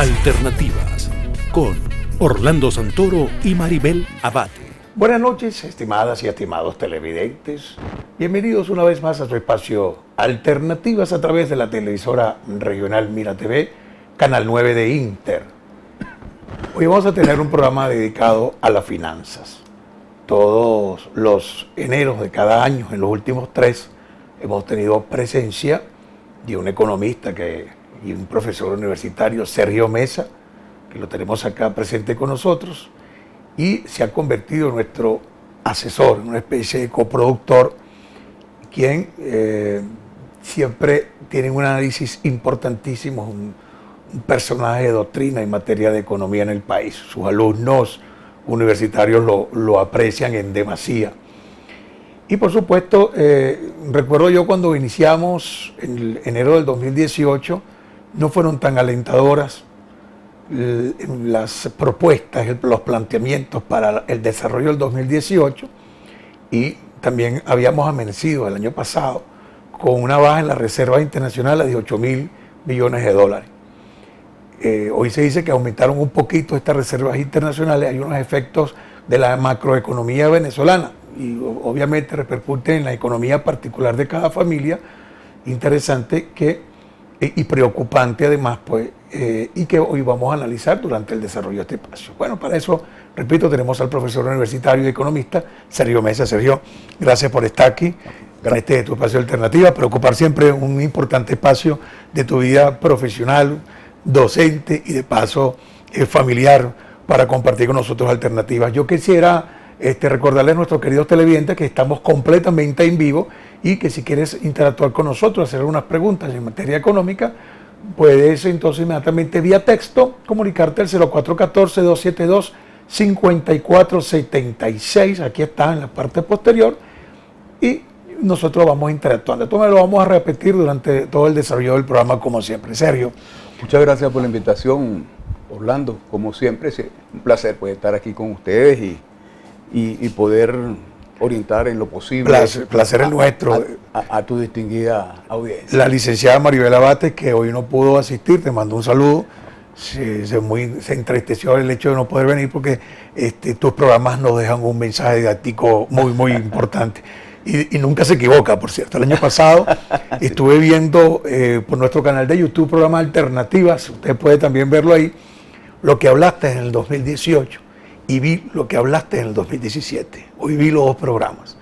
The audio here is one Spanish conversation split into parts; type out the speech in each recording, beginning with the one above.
Alternativas con Orlando Santoro y Maribel Abate. Buenas noches, estimadas y estimados televidentes. Bienvenidos una vez más a su espacio Alternativas a través de la televisora regional Mira TV, Canal 9 de Inter. Hoy vamos a tener un programa dedicado a las finanzas. Todos los eneros de cada año, en los últimos 3, hemos tenido presencia de un economista y un profesor universitario, Sergio Mesa, que lo tenemos acá presente con nosotros, y se ha convertido en nuestro asesor, en una especie de coproductor, quien siempre tiene un análisis importantísimo, un personaje de doctrina en materia de economía en el país. Sus alumnos universitarios lo aprecian en demasía. Y por supuesto, recuerdo yo cuando iniciamos en enero del 2018, no fueron tan alentadoras las propuestas, los planteamientos para el desarrollo del 2018, y también habíamos amanecido el año pasado con una baja en las reservas internacionales de 8.000 millones de dólares. Hoy se dice que aumentaron un poquito estas reservas internacionales. Hay unos efectos de la macroeconomía venezolana y obviamente repercuten en la economía particular de cada familia, interesante y preocupante además, pues, y que hoy vamos a analizar durante el desarrollo de este espacio. Bueno, para eso, repito, tenemos al profesor universitario y economista Sergio Mesa. Sergio, gracias por estar aquí en este tu espacio de Alternativa, para ocupar siempre un importante espacio de tu vida profesional, docente y de paso familiar, para compartir con nosotros alternativas. Yo quisiera recordarles a nuestros queridos televidentes que estamos completamente en vivo y que si quieres interactuar con nosotros, hacer algunas preguntas en materia económica, puedes entonces inmediatamente vía texto comunicarte al 0414-272-5476, aquí está en la parte posterior, y nosotros vamos interactuando. Esto me lo vamos a repetir durante todo el desarrollo del programa, como siempre. Sergio. Muchas gracias por la invitación, Orlando. Como siempre, es un placer poder estar aquí con ustedes y poder orientar en lo posible. Placer es nuestro. A tu distinguida audiencia. La licenciada Maribel Abate, que hoy no pudo asistir, te mando un saludo. Se entristeció el hecho de no poder venir porque tus programas nos dejan un mensaje didáctico muy importante. Y nunca se equivoca, por cierto. El año pasado estuve viendo por nuestro canal de YouTube programas Alternativas, usted puede también verlo ahí, lo que hablaste en el 2018 y vi lo que hablaste en el 2017. Hoy vi los dos programas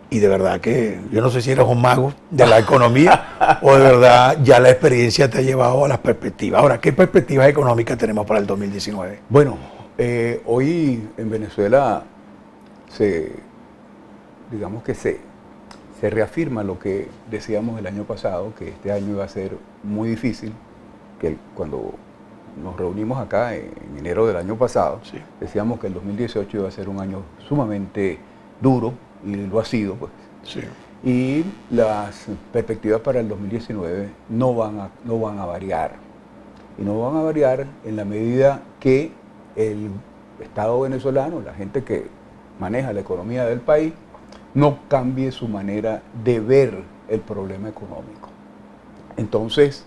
y de verdad que yo no sé si eres un mago de la economía o de verdad ya la experiencia te ha llevado a las perspectivas. Ahora, ¿qué perspectivas económicas tenemos para el 2019? Bueno, hoy en Venezuela digamos que se reafirma lo que decíamos el año pasado, que este año iba a ser muy difícil, que cuando nos reunimos acá en enero del año pasado, sí, decíamos que el 2018 iba a ser un año sumamente duro, y lo ha sido, pues. Sí. Y las perspectivas para el 2019 no van a variar. Y no van a variar en la medida que el Estado venezolano, la gente que maneja la economía del país, no cambie su manera de ver el problema económico. Entonces,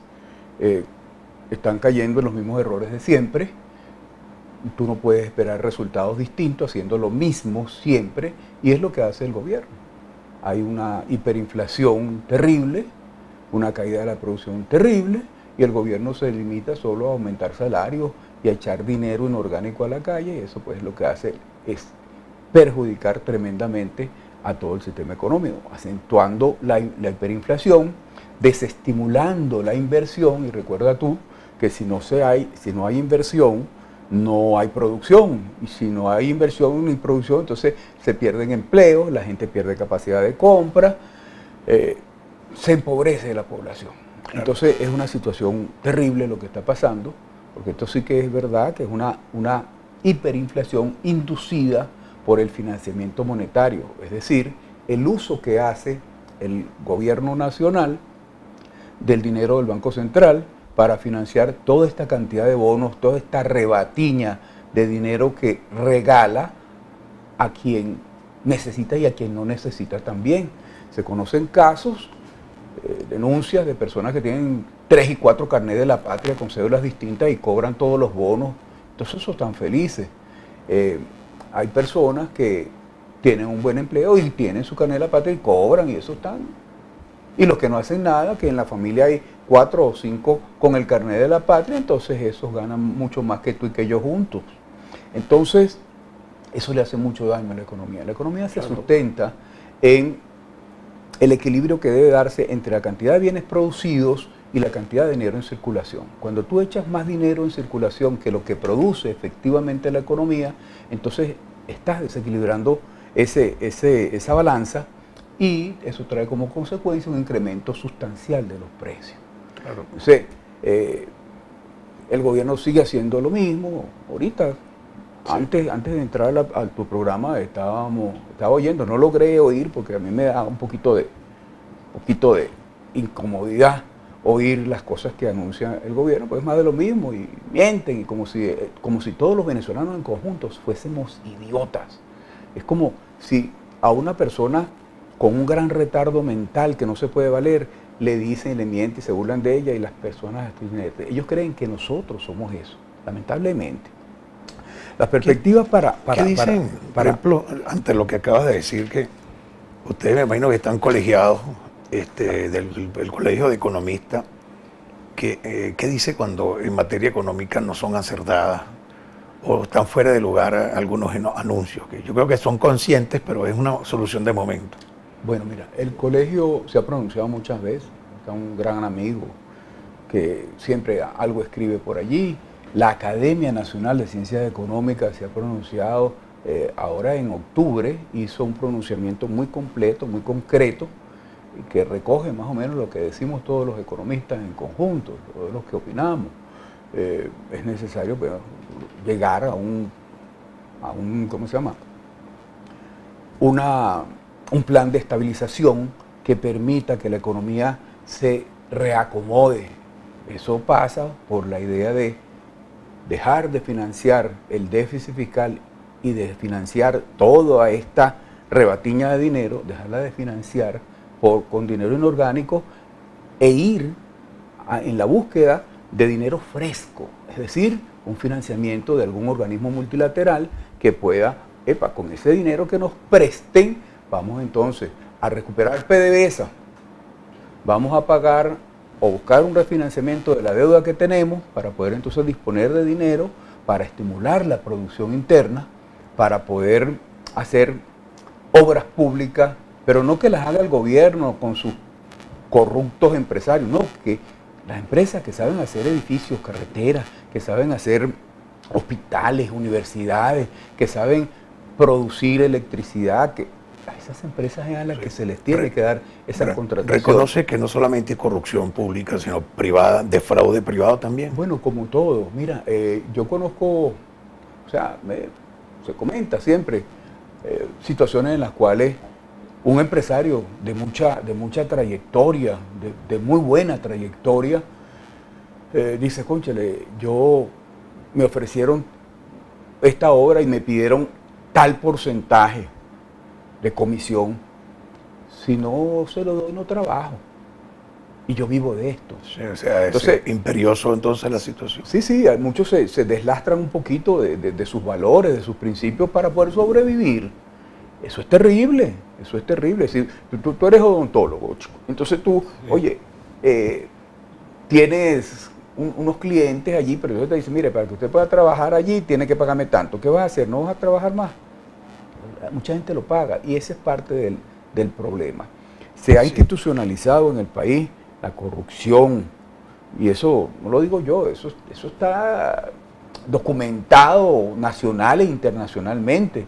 están cayendo en los mismos errores de siempre. Tú no puedes esperar resultados distintos haciendo lo mismo siempre, y es lo que hace el gobierno. Hay una hiperinflación terrible, una caída de la producción terrible, y el gobierno se limita solo a aumentar salarios y a echar dinero inorgánico a la calle, y eso pues lo que hace es perjudicar tremendamente a todo el sistema económico, acentuando la hiperinflación, desestimulando la inversión. Y recuerda tú que si no hay inversión, no hay producción, y si no hay inversión ni producción, entonces se pierden empleos, la gente pierde capacidad de compra, se empobrece la población. Claro. Entonces es una situación terrible lo que está pasando, porque esto sí que es verdad que es una hiperinflación inducida por el financiamiento monetario, es decir, el uso que hace el gobierno nacional del dinero del Banco Central para financiar toda esta cantidad de bonos, toda esta rebatiña de dinero que regala a quien necesita y a quien no necesita también. Se conocen casos denuncias de personas que tienen 3 y 4 carnets de la patria con cédulas distintas y cobran todos los bonos. Entonces esos están felices. Hay personas que tienen un buen empleo y tienen su carnet de la patria y cobran, y eso están. Y los que no hacen nada, que en la familia hay 4 o 5 con el carnet de la patria, entonces esos ganan mucho más que tú y que yo juntos. Entonces, eso le hace mucho daño a la economía. La economía se sustenta en el equilibrio que debe darse entre la cantidad de bienes producidos y la cantidad de dinero en circulación. Cuando tú echas más dinero en circulación que lo que produce efectivamente la economía, entonces estás desequilibrando esa balanza, y eso trae como consecuencia un incremento sustancial de los precios. Claro. Entonces, el gobierno sigue haciendo lo mismo. Ahorita, sí. Antes de entrar a tu programa, estaba oyendo, no logré oír porque a mí me da un poquito de incomodidad oír las cosas que anuncia el gobierno, pues es más de lo mismo, y mienten, y como si todos los venezolanos en conjunto fuésemos idiotas. Es como si a una persona con un gran retardo mental que no se puede valer, le dicen, le mienten y se burlan de ella, y las personas, ellos creen que nosotros somos eso, lamentablemente. Las perspectivas ¿Qué dicen, por ejemplo, ante lo que acabas de decir, que ustedes me imagino que están colegiados del Colegio de Economistas, ¿qué dice cuando en materia económica no son acertadas o están fuera de lugar algunos anuncios? Que yo creo que son conscientes, pero es una solución de momento. Bueno, mira, el colegio se ha pronunciado muchas veces, está un gran amigo que siempre algo escribe por allí. La Academia Nacional de Ciencias Económicas se ha pronunciado, ahora en octubre hizo un pronunciamiento muy completo, muy concreto, que recoge más o menos lo que decimos todos los economistas en conjunto, todos los que opinamos. Es necesario llegar a un ¿cómo se llama? Un plan de estabilización que permita que la economía se reacomode. Eso pasa por la idea de dejar de financiar el déficit fiscal y de financiar toda esta rebatiña de dinero, dejarla de financiar con dinero inorgánico, e ir en la búsqueda de dinero fresco, es decir, un financiamiento de algún organismo multilateral que pueda, con ese dinero que nos presten, vamos entonces a recuperar PDVSA, vamos a pagar o buscar un refinanciamiento de la deuda que tenemos para poder entonces disponer de dinero para estimular la producción interna, para poder hacer obras públicas, pero no que las haga el gobierno con sus corruptos empresarios, no, que las empresas que saben hacer edificios, carreteras, que saben hacer hospitales, universidades, que saben producir electricidad, que a esas empresas es a las que se les tiene que dar esa contratación. Reconoce que no solamente hay corrupción pública, sino privada, de fraude privado también. Bueno, como todo. Mira, yo conozco, o sea, se comenta siempre situaciones en las cuales un empresario de mucha trayectoria, de muy buena trayectoria, dice, cónchale, me ofrecieron esta obra y me pidieron tal porcentaje de comisión, si no se lo doy no trabajo, y yo vivo de esto. Sí, o sea, entonces, es imperioso entonces la situación. Sí, muchos se deslastran un poquito de sus valores, de sus principios para poder sobrevivir. Eso es terrible, eso es terrible. Es decir, tú eres odontólogo, chico. Entonces tú, sí, oye, tienes unos clientes allí, pero ellos te dicen, mire, para que usted pueda trabajar allí, tiene que pagarme tanto. ¿Qué vas a hacer? ¿No vas a trabajar más? Mucha gente lo paga, y ese es parte del problema. Se ha institucionalizado en el país la corrupción, y eso no lo digo yo, eso está documentado nacional e internacionalmente.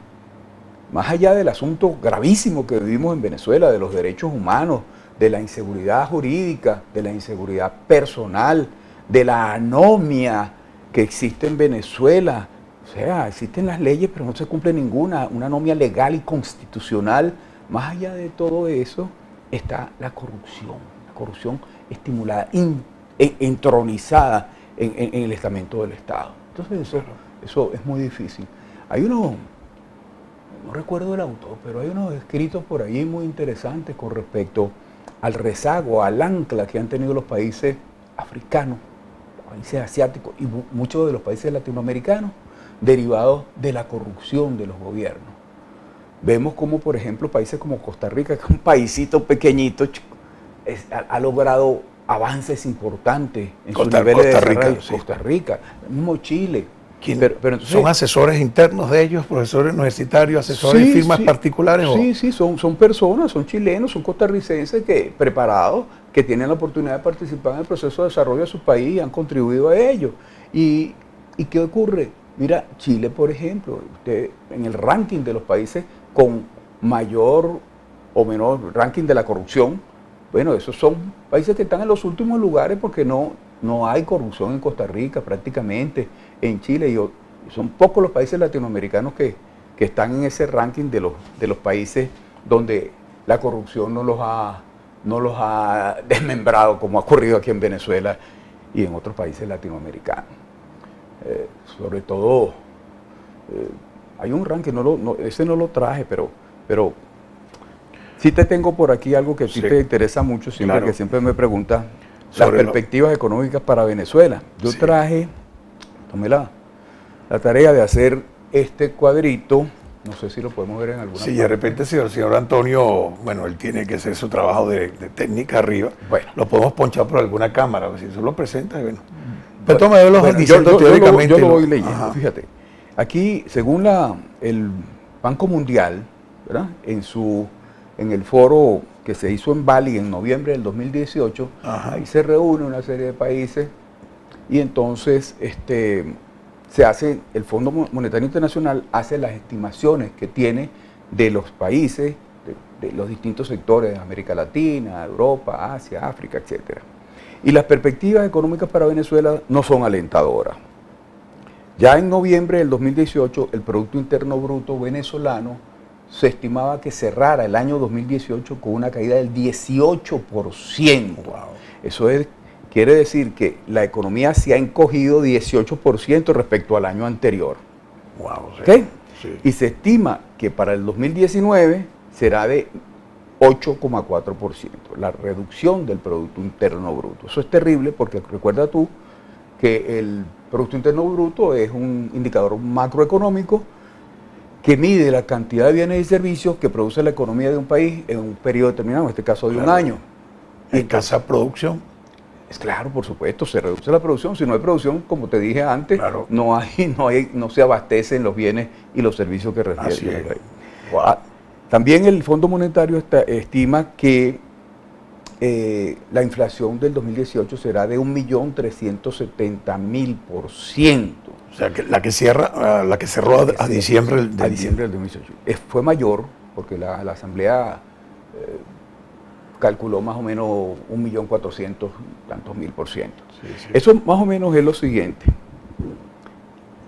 Más allá del asunto gravísimo que vivimos en Venezuela, de los derechos humanos, de la inseguridad jurídica, de la inseguridad personal, de la anomia que existe en Venezuela. O sea, existen las leyes, pero no se cumple ninguna, una anomia legal y constitucional. Más allá de todo eso está la corrupción estimulada, entronizada en el estamento del Estado. Entonces eso es muy difícil. Hay no recuerdo el autor, pero hay unos escritos por ahí muy interesantes con respecto al rezago, al ancla que han tenido los países africanos, países asiáticos y muchos de los países latinoamericanos, derivados de la corrupción de los gobiernos. Vemos como, por ejemplo, países como Costa Rica, que es un paísito pequeñito, ha logrado avances importantes en sus niveles de desarrollo. Costa Rica, el mismo Chile. Pero entonces, ¿son asesores internos de ellos, profesores universitarios, asesores de firmas particulares? Sí, son personas, son chilenos, son costarricenses preparados, que tienen la oportunidad de participar en el proceso de desarrollo de su país y han contribuido a ello. ¿Y qué ocurre? Mira, Chile, por ejemplo, en el ranking de los países con mayor o menor ranking de la corrupción, bueno, esos son países que están en los últimos lugares porque no hay corrupción en Costa Rica prácticamente, en Chile, y son pocos los países latinoamericanos que están en ese ranking de los países donde la corrupción no los ha desmembrado, como ha ocurrido aquí en Venezuela y en otros países latinoamericanos. Sobre todo, hay un ranking, ese no lo traje, pero sí te tengo por aquí algo que a ti te interesa mucho, siempre, claro, que siempre me preguntas, las perspectivas económicas para Venezuela. Yo traje, tomé la tarea de hacer este cuadrito, no sé si lo podemos ver en alguna parte. De repente si el señor Antonio, bueno, él tiene que hacer su trabajo de técnica arriba, bueno, lo podemos ponchar por alguna cámara, si eso lo presenta, bueno. Pero yo lo voy leyendo, fíjate. Aquí, según el Banco Mundial, ¿verdad? En el foro que se hizo en Bali en noviembre del 2018, ahí se reúne una serie de países y entonces se hace, el Fondo Monetario Internacional hace las estimaciones que tiene de los países, de los distintos sectores de América Latina, Europa, Asia, África, etc. Y las perspectivas económicas para Venezuela no son alentadoras. Ya en noviembre del 2018, el Producto Interno Bruto venezolano se estimaba que cerrara el año 2018 con una caída del 18%. Wow. Eso quiere decir que la economía se ha encogido 18% respecto al año anterior. Wow, sí. ¿Okay? Sí. Y se estima que para el 2019 será de 8,4%, la reducción del Producto Interno Bruto. Eso es terrible porque recuerda tú que el Producto Interno Bruto es un indicador macroeconómico que mide la cantidad de bienes y servicios que produce la economía de un país en un periodo determinado, en este caso de un año. ¿En casa producción? Es claro, por supuesto, se reduce la producción. Si no hay producción, como te dije antes, claro, no se abastecen los bienes y los servicios que recibe el país. Wow. También el Fondo Monetario estima que la inflación del 2018 será de 1.370.000%. O sea, que la que cerró a diciembre del 2018. Fue mayor porque la Asamblea calculó más o menos 1.400.000%. Sí. Eso más o menos es lo siguiente.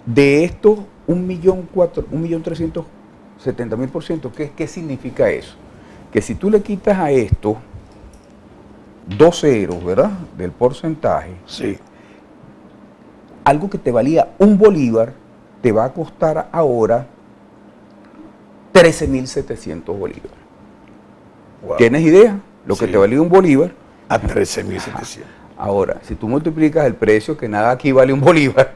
De estos 1.370.000%, ¿qué significa eso? Que si tú le quitas a esto 2 ceros, ¿verdad?, del porcentaje, sí, algo que te valía un bolívar te va a costar ahora 13.700 bolívares. Wow. ¿Tienes idea? Lo que te valía un bolívar a 13.700. Ahora, si tú multiplicas el precio, que nada aquí vale un bolívar,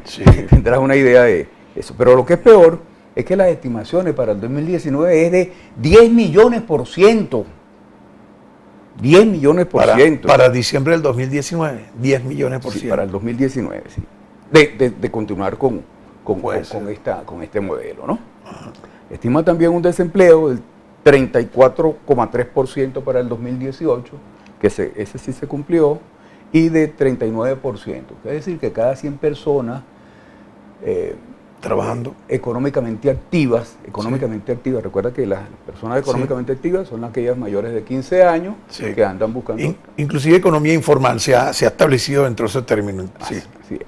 sí, tendrás una idea de eso. Pero lo que es peor es que las estimaciones para el 2019 es de 10 millones%. 10 millones%. Para diciembre del 2019, 10 millones%. Sí, para el 2019, sí. De continuar con este modelo, ¿no? Ajá. Estima también un desempleo del 34,3% para el 2018, que ese sí se cumplió, y de 39%. Es decir, que cada 100 personas trabajando económicamente activas, recuerda que las personas económicamente activas son aquellas mayores de 15 años que andan buscando. Inclusive economía informal se ha establecido dentro de ese término. Sí.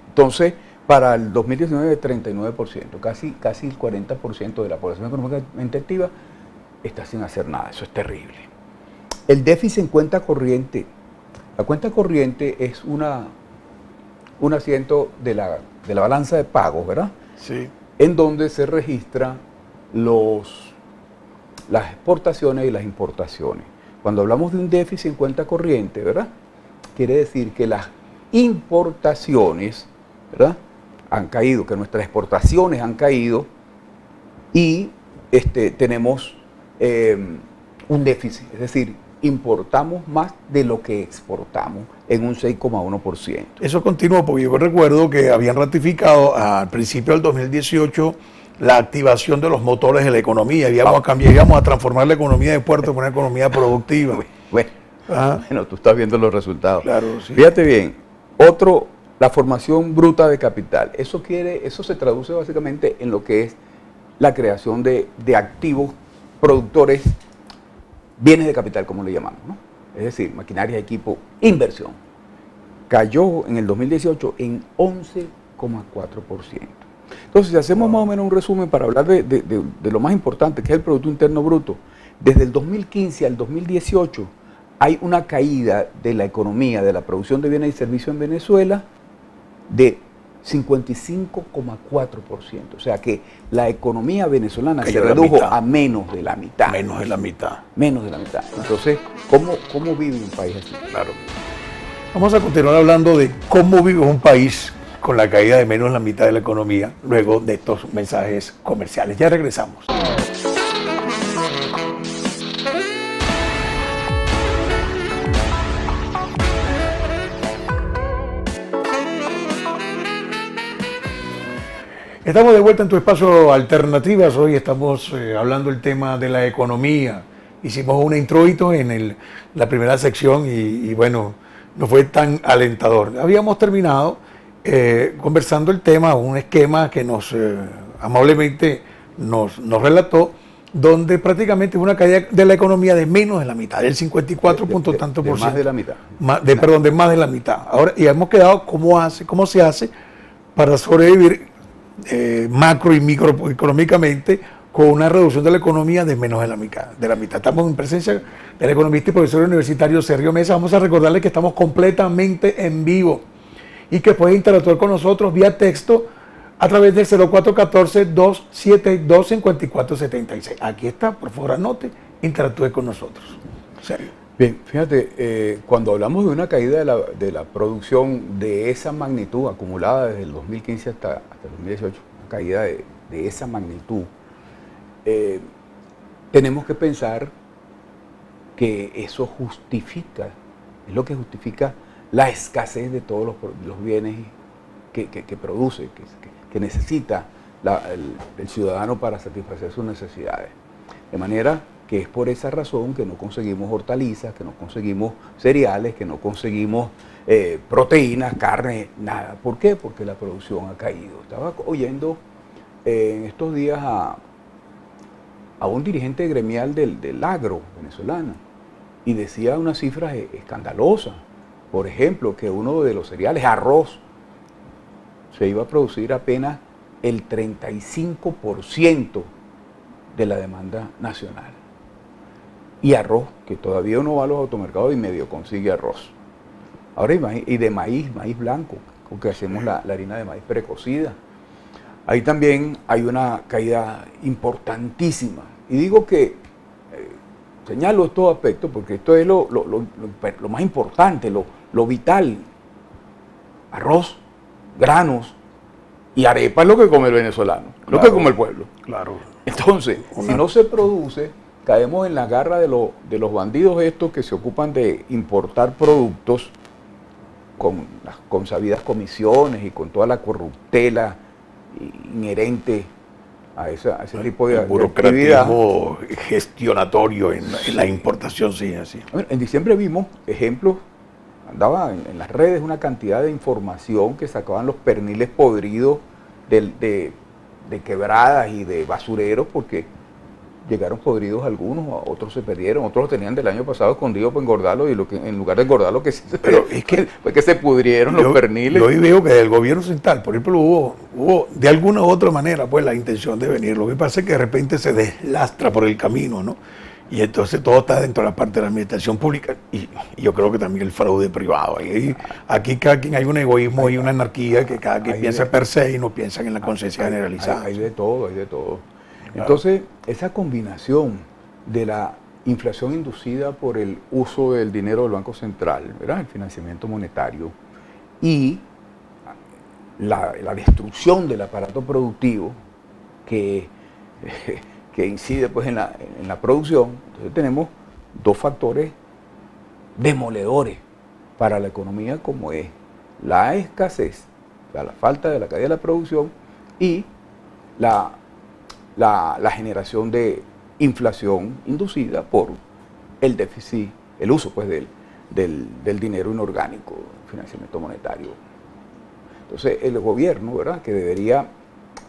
Entonces, para el 2019, 39%, casi el 40% de la población económicamente activa está sin hacer nada. Eso es terrible. El déficit en cuenta corriente. La cuenta corriente es un asiento de la balanza de pagos, ¿verdad? Sí. En donde se registran las exportaciones y las importaciones. Cuando hablamos de un déficit en cuenta corriente, ¿verdad? Quiere decir que las importaciones, ¿verdad?, han caído, que nuestras exportaciones han caído y tenemos un déficit, es decir, importamos más de lo que exportamos en un 6,1%. Eso continuó porque yo recuerdo que habían ratificado al principio del 2018 la activación de los motores de la economía. Íbamos a transformar la economía de puerto en una economía productiva. Bueno, tú estás viendo los resultados. Claro, sí. Fíjate bien, la formación bruta de capital. Eso se traduce básicamente en lo que es la creación de activos productores, bienes de capital, como le llamamos, ¿no? Es decir, maquinaria, equipo, inversión. Cayó en el 2018 en 11,4%. Entonces, si hacemos más o menos un resumen para hablar de lo más importante, que es el Producto Interno Bruto, desde el 2015 al 2018 hay una caída de la economía, de la producción de bienes y servicios en Venezuela de 55,4%. O sea que la economía venezolana se redujo a menos de la mitad. Menos de la mitad. Menos de la mitad. Entonces, ¿cómo vive un país así? Claro. Vamos a continuar hablando de cómo vive un país con la caída de menos de la mitad de la economía, luego de estos mensajes comerciales. Ya regresamos. Estamos de vuelta en tu espacio Alternativas. Hoy estamos hablando del tema de la economía. Hicimos un introito en la primera sección y bueno, no fue tan alentador. Habíamos terminado conversando el tema, un esquema que amablemente nos relató, donde prácticamente es una caída de la economía de menos de la mitad, del 54 punto tanto por ciento. Más de la mitad. Perdón, de más de la mitad. Ahora, y hemos quedado cómo se hace para sobrevivir macro y microeconómicamente con una reducción de la economía de menos de la mitad. Estamos en presencia del economista y profesor universitario Sergio Mesa. Vamos a recordarle que estamos completamente en vivo y que puede interactuar con nosotros vía texto a través del 0414-272-5476. Aquí está, por favor anote, interactúe con nosotros. Sergio. Bien, fíjate, cuando hablamos de una caída de la producción de esa magnitud acumulada desde el 2015 hasta el 2018, una caída de esa magnitud, tenemos que pensar que eso es lo que justifica la escasez de todos los bienes que produce, que necesita el ciudadano para satisfacer sus necesidades. De manera que es por esa razón que no conseguimos hortalizas, que no conseguimos cereales, que no conseguimos proteínas, carne, nada. ¿Por qué? Porque la producción ha caído. Estaba oyendo en estos días a un dirigente gremial del agro venezolano y decía unas cifras escandalosas. Por ejemplo, que uno de los cereales, arroz, se iba a producir apenas el 35% de la demanda nacional. Y arroz, que todavía uno va a los automercados y medio consigue arroz. Ahora y de maíz blanco, con que hacemos la harina de maíz precocida. Ahí también hay una caída importantísima. Y digo que señalo estos aspectos porque esto es lo más importante, lo vital. Arroz, granos y arepa es lo que come el venezolano, claro, lo que come el pueblo. Claro. Entonces, si no se produce, caemos en la garra de los bandidos estos que se ocupan de importar productos con las consabidas comisiones y con toda la corruptela inherente a ese tipo de burocratismo gestionatorio en la importación, sí, así. Bueno, en diciembre vimos ejemplos, andaba en las redes una cantidad de información que sacaban los perniles podridos de quebradas y de basureros porque llegaron podridos algunos, otros se perdieron, otros los tenían del año pasado escondidos para engordarlos y en lugar de engordarlos pero es que fue que se pudrieron los perniles. Yo hoy veo que del gobierno central, por ejemplo, hubo de alguna u otra manera pues la intención de venir. Lo que pasa es que de repente se deslastra por el camino, ¿no? Y entonces todo está dentro de la parte de la administración pública y yo creo que también el fraude privado. Aquí cada quien hay un egoísmo y una anarquía que cada quien piensa per se y no piensan en la conciencia generalizada. Hay de todo, hay de todo. Claro. Entonces, esa combinación de la inflación inducida por el uso del dinero del Banco Central, ¿verdad? El financiamiento monetario, y la destrucción del aparato productivo que incide pues, en la producción. Entonces tenemos dos factores demoledores para la economía, como es la escasez, o sea, la falta de la cadena de la producción, y la generación de inflación inducida por el déficit, el uso pues, del dinero inorgánico, financiamiento monetario. Entonces el gobierno, ¿verdad?, que debería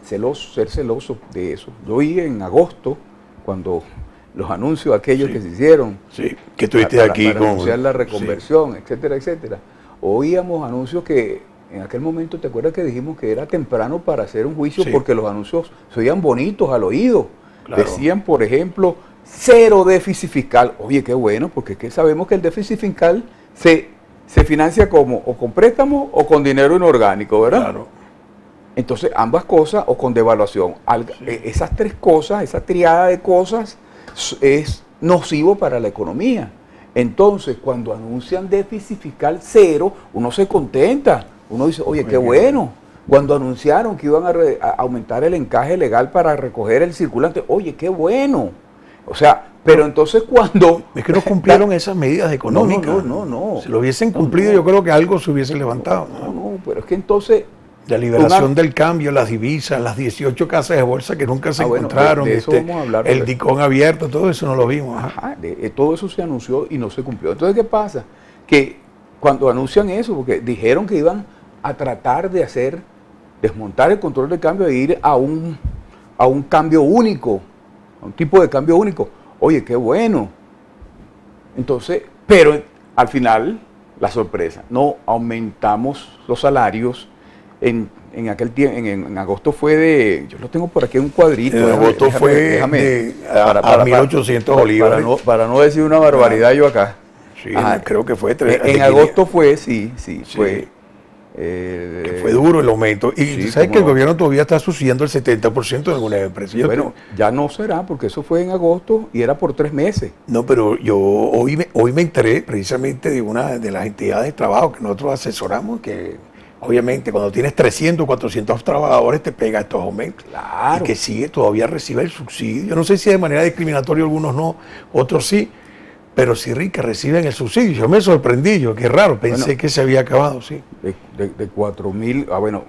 ser celoso de eso. Yo vi en agosto, cuando los anuncios aquellos que se hicieron, que estuviste aquí para anunciar la reconversión, etcétera, etcétera, oíamos anuncios que en aquel momento, ¿te acuerdas que dijimos que era temprano para hacer un juicio? Porque los anuncios se oían bonitos al oído. Claro. Decían, por ejemplo, 0 déficit fiscal. Oye, qué bueno, porque es que sabemos que el déficit fiscal se financia como o con préstamos o con dinero inorgánico, ¿verdad? Claro. Entonces, ambas cosas o con devaluación. Esas tres cosas, esa triada de cosas es nocivo para la economía. Entonces, cuando anuncian déficit fiscal 0, uno se contenta. Uno dice, oye, qué bueno. Cuando anunciaron que iban a aumentar el encaje legal para recoger el circulante, oye, qué bueno. O sea, pero entonces cuando... Es que no cumplieron esas medidas económicas. No. Si lo hubiesen cumplido, yo creo que algo se hubiese levantado. No, pero es que entonces... La liberación del cambio, las divisas, las 18 casas de bolsa que nunca se encontraron, de eso vamos a hablar, el DICON abierto, todo eso no lo vimos. Ajá, todo eso se anunció y no se cumplió. Entonces, ¿qué pasa? Que cuando anuncian eso, porque dijeron que iban a tratar de desmontar el control de cambio e ir a un cambio único, a un tipo de cambio único. Oye, qué bueno. Entonces, pero al final, la sorpresa, no aumentamos los salarios. En aquel tiempo, en agosto fue yo lo tengo por aquí en un cuadrito. En agosto fue a 1.800 bolívares. Para no decir una barbaridad yo acá. Sí, creo que fue. En agosto fue, sí. Fue. Que fue duro el aumento. Y sabes que el gobierno todavía está subsidiando el 70% de algunas empresas. Bueno, ya no será, porque eso fue en agosto y era por 3 meses. No, pero yo hoy me enteré precisamente de una de las entidades de trabajo que nosotros asesoramos, que obviamente cuando tienes 300, 400 trabajadores te pega estos aumentos. Claro. Y que todavía recibe el subsidio. Yo no sé si de manera discriminatoria algunos no, otros sí, pero sí que reciben el subsidio. Yo me sorprendí, qué raro, pensé que se había acabado, sí. De 4.000, bueno,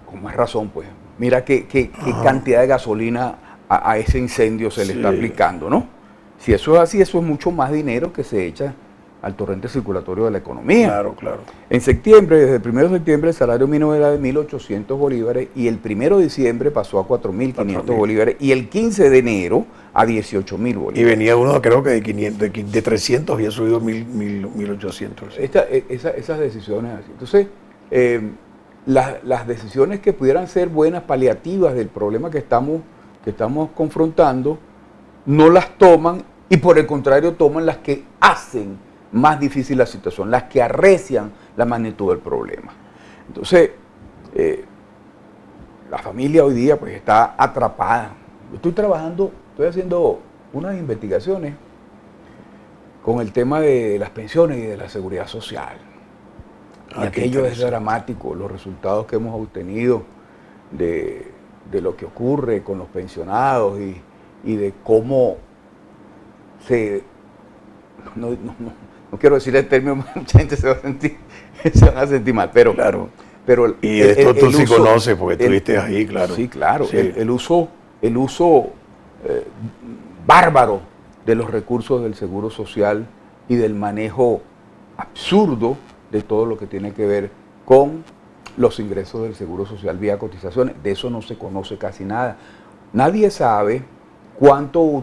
con más razón pues. Mira qué cantidad de gasolina a ese incendio se le está aplicando, ¿no? Si eso es así, eso es mucho más dinero que se echa al torrente circulatorio de la economía. Claro, claro. En septiembre, desde el 1 de septiembre, el salario mínimo era de 1.800 bolívares y el 1 de diciembre pasó a 4.500 bolívares y el 15 de enero a 18.000 bolívares. Y venía uno, creo que de 300 había subido 1.800. Esas decisiones así. Entonces, las decisiones que pudieran ser buenas, paliativas del problema que estamos confrontando, no las toman y por el contrario toman las que hacen más difícil la situación, las que arrecian la magnitud del problema. Entonces, la familia hoy día pues está atrapada. Yo estoy haciendo unas investigaciones con el tema de las pensiones y de la seguridad social. Y aquello es dramático, los resultados que hemos obtenido de lo que ocurre con los pensionados y de cómo no quiero decir el término, mucha gente se va a sentir mal, pero claro. Pero y esto tú sí conoces porque estuviste ahí, claro. Sí, claro. Sí. El uso bárbaro de los recursos del Seguro Social y del manejo absurdo de todo lo que tiene que ver con los ingresos del Seguro Social vía cotizaciones. De eso no se conoce casi nada. Nadie sabe cuánto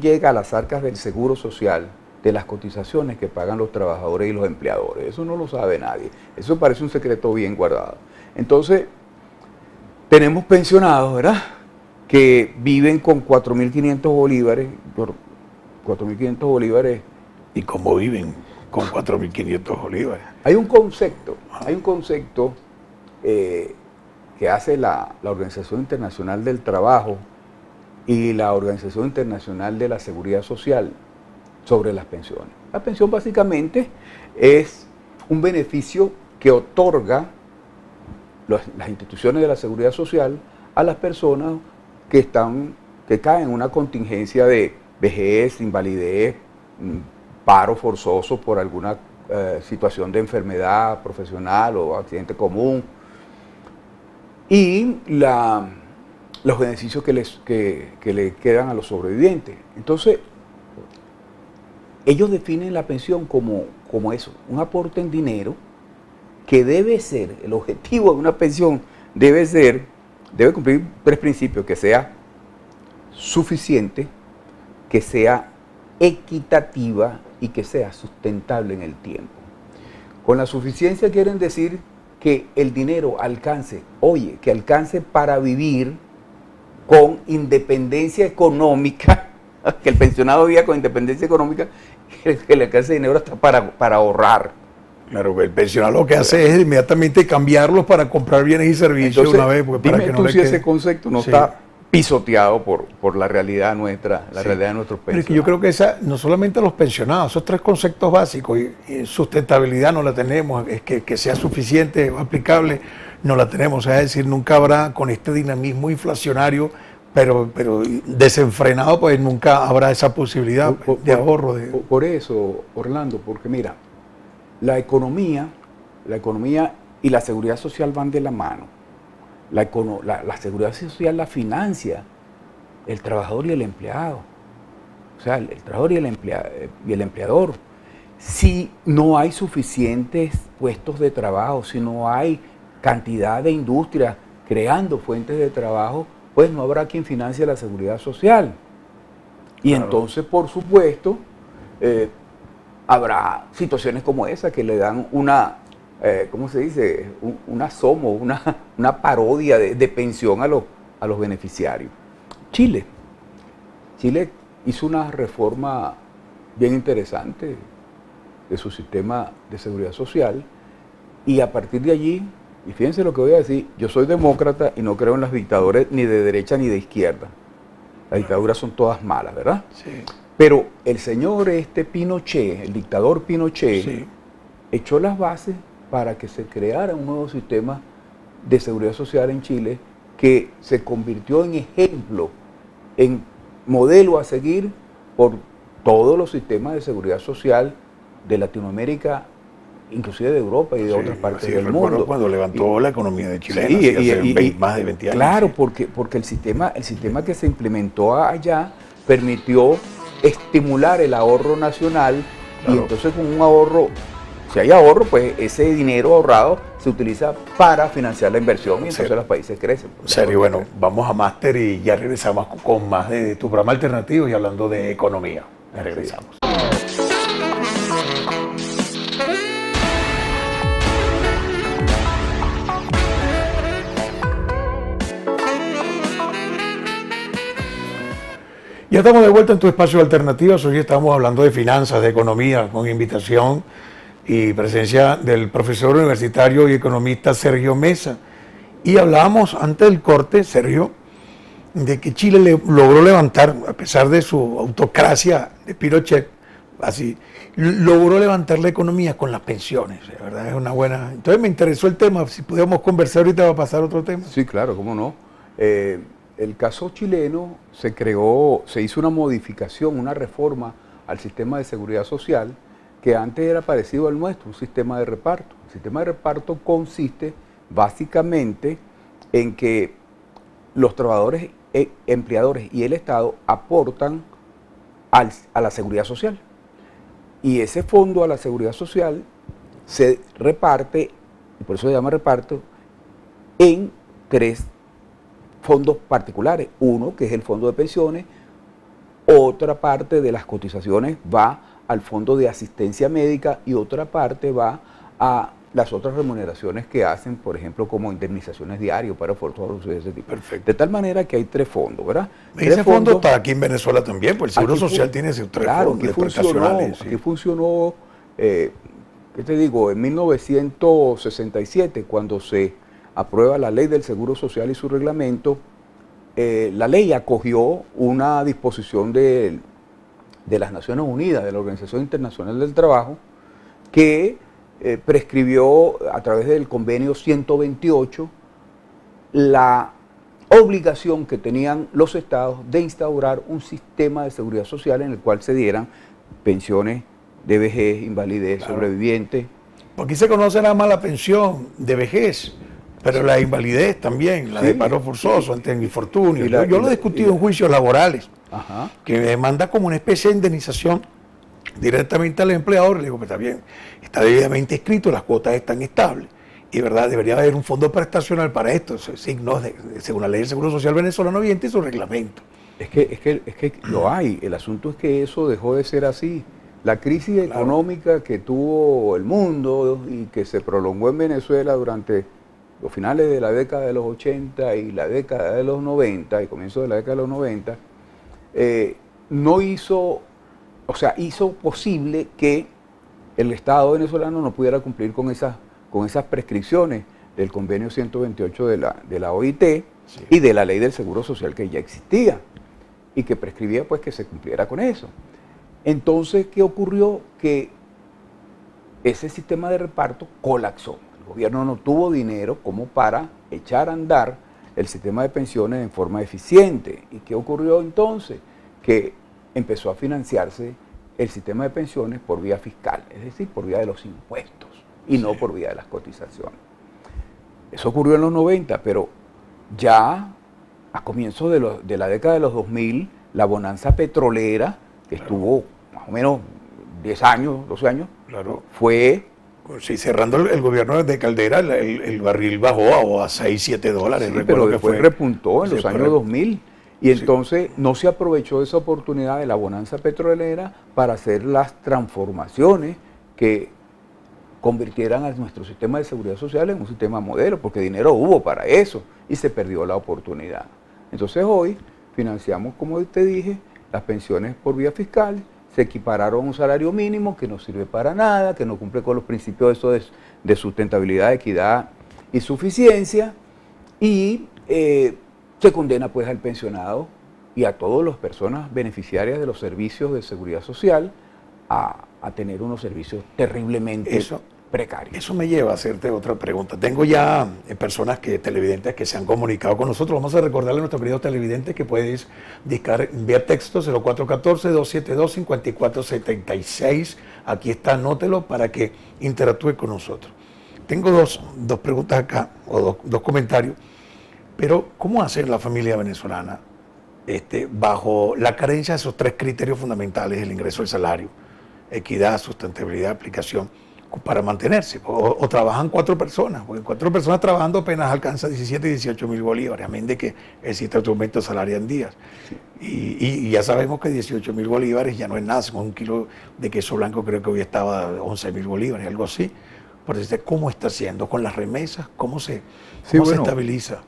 llega a las arcas del Seguro Social de las cotizaciones que pagan los trabajadores y los empleadores. Eso no lo sabe nadie. Eso parece un secreto bien guardado. Entonces, tenemos pensionados, ¿verdad?, que viven con 4.500 bolívares. 4.500 bolívares. ¿Y cómo viven con 4.500 bolívares? Hay un concepto que hace la Organización Internacional del Trabajo y la Organización Internacional de la Seguridad Social, sobre las pensiones. La pensión básicamente es un beneficio que otorga las instituciones de la seguridad social a las personas que caen en una contingencia de vejez, invalidez, paro forzoso por alguna situación de enfermedad profesional o accidente común, y los beneficios que le quedan a los sobrevivientes. Entonces, ellos definen la pensión como eso, un aporte en dinero que debe ser, el objetivo de una pensión debe cumplir 3 principios: que sea suficiente, que sea equitativa y que sea sustentable en el tiempo. Con la suficiencia quieren decir que el dinero alcance para vivir con independencia económica, que el pensionado viva con independencia económica, que le alcance dinero hasta para ahorrar. Claro, el pensionado lo que hace es inmediatamente cambiarlos para comprar bienes y servicios. Entonces, una vez. Para dime que no tú le si quede. ese concepto no está pisoteado por la realidad nuestra, la realidad de nuestros Pero es pensionados. que yo creo que esa, no solamente los pensionados, esos 3 conceptos básicos, y sustentabilidad no la tenemos, es que sea suficiente o aplicable, no la tenemos. Es decir, nunca habrá, con este dinamismo inflacionario, pero desenfrenado, pues nunca habrá esa posibilidad de ahorro. Por eso, Orlando, porque mira, la economía y la seguridad social van de la mano. La seguridad social la financia el trabajador y el empleado. O sea, el trabajador y el empleador. Si no hay suficientes puestos de trabajo, si no hay cantidad de industrias creando fuentes de trabajo, pues no habrá quien financie la seguridad social. Y claro, entonces, por supuesto, habrá situaciones como esa que le dan una, ¿cómo se dice? Un asomo, una parodia de pensión a los beneficiarios. Chile hizo una reforma bien interesante de su sistema de seguridad social, y a partir de allí, y fíjense lo que voy a decir, yo soy demócrata y no creo en las dictaduras ni de derecha ni de izquierda. Las dictaduras son todas malas, ¿verdad? Sí. Pero el señor Pinochet, el dictador Pinochet, Sí. echó las bases para que se creara un nuevo sistema de seguridad social en Chile que se convirtió en ejemplo, en modelo a seguir por todos los sistemas de seguridad social de Latinoamérica, inclusive de Europa y de otras partes del mundo. Cuando levantó la economía de Chile, sí, más de 20 años. Claro, sí. porque el sistema que se implementó allá permitió estimular el ahorro nacional, claro, y entonces con un ahorro, si hay ahorro, pues ese dinero ahorrado se utiliza para financiar la inversión y entonces los países crecen. Serio, bueno, vamos a Máster y ya regresamos con más de tu programa alternativo y hablando de economía. Ya regresamos. Ya estamos de vuelta en tu espacio de alternativas. Hoy estamos hablando de finanzas, de economía, con invitación y presencia del profesor universitario y economista Sergio Mesa. Y hablábamos antes del corte, Sergio, de que Chile logró levantar, a pesar de su autocracia de Pinochet, así, logró levantar la economía con las pensiones, ¿verdad? Es una buena... Entonces me interesó el tema, si podíamos conversar ahorita va a pasar otro tema. Sí, claro, cómo no. El caso chileno se hizo una modificación, una reforma al sistema de seguridad social que antes era parecido al nuestro, un sistema de reparto. El sistema de reparto consiste básicamente en que los trabajadores, empleadores y el Estado aportan a la seguridad social. Y ese fondo a la seguridad social se reparte, y por eso se llama reparto, en 3 fondos particulares. Uno, que es el fondo de pensiones, otra parte de las cotizaciones va al fondo de asistencia médica y otra parte va a las otras remuneraciones que hacen, por ejemplo, como indemnizaciones diarias para esfuerzos de ese tipo. Perfecto. De tal manera que hay 3 fondos, ¿verdad? Ese fondo está aquí en Venezuela también, porque el Seguro Social tiene sus 3 fondos prestacionales. Aquí funcionó, ¿qué te digo? En 1967, cuando se aprueba la ley del Seguro Social y su reglamento, la ley acogió una disposición del de las Naciones Unidas, de la Organización Internacional del Trabajo, que prescribió a través del convenio 128 la obligación que tenían los estados de instaurar un sistema de seguridad social en el cual se dieran pensiones de vejez, invalidez, Claro. sobreviviente. Porque aquí se conoce nada más la pensión de vejez, pero la invalidez también, la Sí. de paro forzoso ante el infortunio. Y la- Yo y lo he la- discutido y la- en juicios laborales, Ajá. que me manda como una especie de indemnización directamente al empleador. Le digo, pues está bien, está debidamente escrito, las cuotas están estables. Y verdad, debería haber un fondo prestacional para esto, signos según la ley del Seguro Social venezolano vigente y su reglamento. Es que lo hay. El asunto es que eso dejó de ser así. La crisis económica que tuvo el mundo y que se prolongó en Venezuela durante los finales de la década de los 80 y la década de los 90 y comienzo de la década de los 90, no hizo, o sea, hizo posible que el Estado venezolano no pudiera cumplir con esas prescripciones del convenio 128 de la OIT Sí. y de la ley del Seguro Social que ya existía y que prescribía pues que se cumpliera con eso. Entonces, ¿qué ocurrió? Que ese sistema de reparto colapsó. El gobierno no tuvo dinero como para echar a andar el sistema de pensiones en forma eficiente. ¿Y qué ocurrió entonces? Que empezó a financiarse el sistema de pensiones por vía fiscal, es decir, por vía de los impuestos y no por vía de las cotizaciones. Eso ocurrió en los 90, pero ya a comienzos de la década de los 2000, la bonanza petrolera, que estuvo más o menos 10 años, 12 años, Claro. fue, Sí, cerrando el gobierno de Caldera, el barril bajó a 6, 7 dólares. sí, recuerdo pero que después fue. repuntó en Sí, los fue años 2000. Y Sí. entonces no se aprovechó esa oportunidad de la bonanza petrolera para hacer las transformaciones que convirtieran a nuestro sistema de seguridad social en un sistema modelo, porque dinero hubo para eso y se perdió la oportunidad. Entonces hoy financiamos, como te dije, las pensiones por vía fiscal, se equipararon a un salario mínimo que no sirve para nada, que no cumple con los principios de sustentabilidad, equidad y suficiencia, y se condena pues al pensionado y a todas las personas beneficiarias de los servicios de seguridad social a tener unos servicios terriblemente precarios. Eso me lleva a hacerte otra pregunta. Tengo ya personas televidentes que se han comunicado con nosotros. Vamos a recordarle a nuestros queridos televidentes que puedes enviar texto 0414-272-5476. Aquí está, anótelo para que interactúe con nosotros. Tengo dos preguntas acá, o dos comentarios. Pero, ¿cómo hacer la familia venezolana bajo la carencia de esos tres criterios fundamentales: el ingreso, el salario, equidad, sustentabilidad, aplicación, para mantenerse? O trabajan 4 personas, porque 4 personas trabajando apenas alcanza 17 y 18 mil bolívares, a menos de que exista otro aumento salarial en días. Y ya sabemos que 18 mil bolívares ya no es nada, con un kilo de queso blanco creo que hoy estaba 11 mil bolívares, algo así. Por eso, ¿cómo está haciendo con las remesas? ¿Cómo se estabiliza?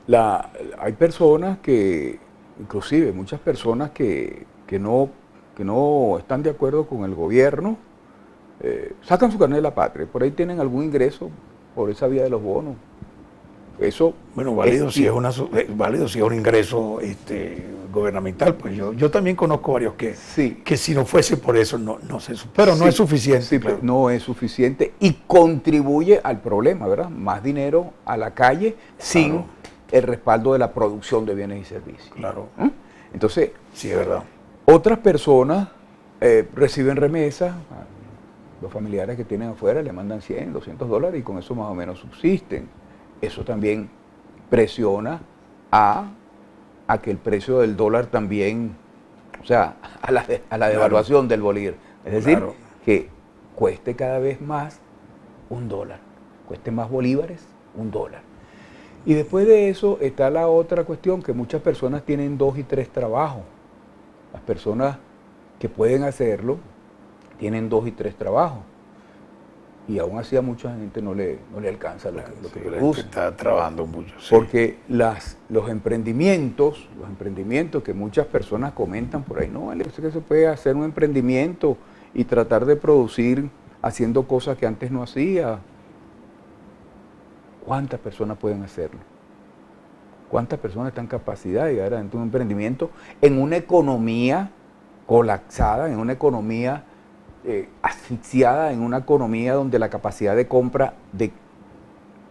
Hay personas que, inclusive muchas personas que no están de acuerdo con el gobierno, sacan su carnet de la patria, por ahí tienen algún ingreso por esa vía de los bonos. Eso Bueno, válido si es un ingreso gubernamental. Pues yo también conozco varios que si no fuese por eso no pero no es suficiente. Sí, claro. no es suficiente y contribuye al problema, ¿verdad? Más dinero a la calle sin el respaldo de la producción de bienes y servicios. Claro. Entonces, Sí, es verdad. otras personas reciben remesas, los familiares que tienen afuera le mandan 100, 200 dólares y con eso más o menos subsisten. Eso también presiona a que el precio del dólar también, o sea, a la devaluación del bolívar. Es decir, que cueste cada vez más $1, cueste más bolívares, $1. Y después de eso está la otra cuestión, que muchas personas tienen 2 y 3 trabajos. Las personas que pueden hacerlo tienen 2 y 3 trabajos. Y aún así a mucha gente no le alcanza lo que produce. Está trabajando mucho. Sí. Porque los emprendimientos que muchas personas comentan por ahí, no, es que se puede hacer un emprendimiento y tratar de producir haciendo cosas que antes no hacía. ¿Cuántas personas pueden hacerlo? ¿Cuántas personas están en capacidad de llegar a un emprendimiento en una economía colapsada, en una economía asfixiada, en una economía donde la capacidad de compra de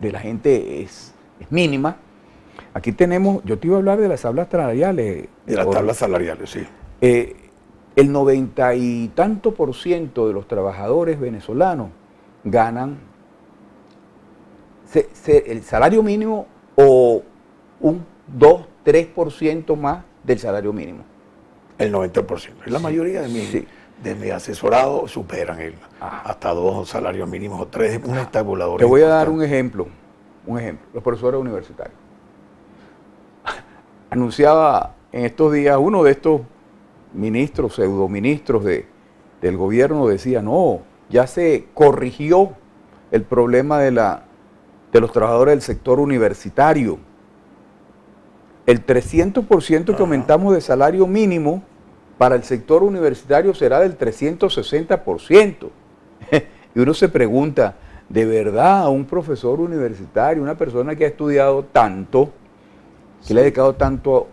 la gente es mínima. Aquí tenemos, yo te iba a hablar de las tablas salariales. De las tablas salariales, sí. El 90 y tanto % de los trabajadores venezolanos ganan el salario mínimo o un 2-3% más del salario mínimo. El 90%. La mayoría de mis asesorados superan hasta 2 salarios mínimos o 3, una tabuladora. Te voy a dar un ejemplo. Los profesores universitarios. Anunciaba en estos días uno de estos ministros, pseudoministros del gobierno, decía, no, ya se corrigió el problema de los trabajadores del sector universitario. El 300% que aumentamos de salario mínimo para el sector universitario será del 360%. Y uno se pregunta, ¿de verdad a un profesor universitario, una persona que ha estudiado tanto, que le ha dedicado tanto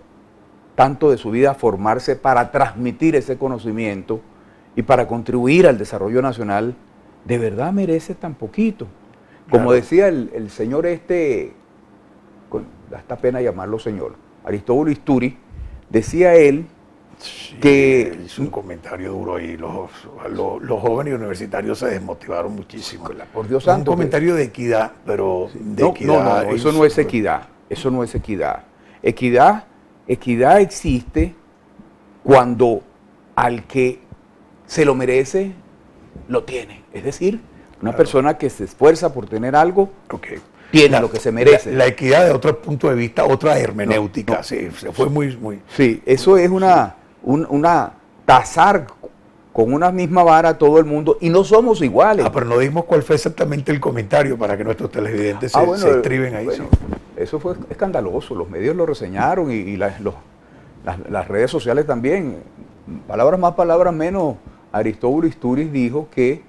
de su vida a formarse para transmitir ese conocimiento y para contribuir al desarrollo nacional, de verdad merece tan poquito? Como Claro. decía el señor da esta pena llamarlo señor, Aristóbulo Isturi, decía él que hizo un comentario duro ahí. Los jóvenes universitarios se desmotivaron muchísimo. por Dios Un santo, comentario de equidad, pero de no, equidad. no, eso no es equidad. Eso no es equidad. Equidad existe cuando al que se lo merece, lo tiene. Es decir, una persona que se esfuerza por tener algo, tiene lo que se merece. La equidad de otro punto de vista, otra hermenéutica. No. Sí, se fue muy. Sí, eso es una tasar con una misma vara a todo el mundo y no somos iguales. Pero no dimos cuál fue exactamente el comentario para que nuestros televidentes se estriben ahí. Bueno, eso fue escandaloso, los medios lo reseñaron y las redes sociales también. Palabras más, palabras menos, Aristóbulo Isturiz dijo que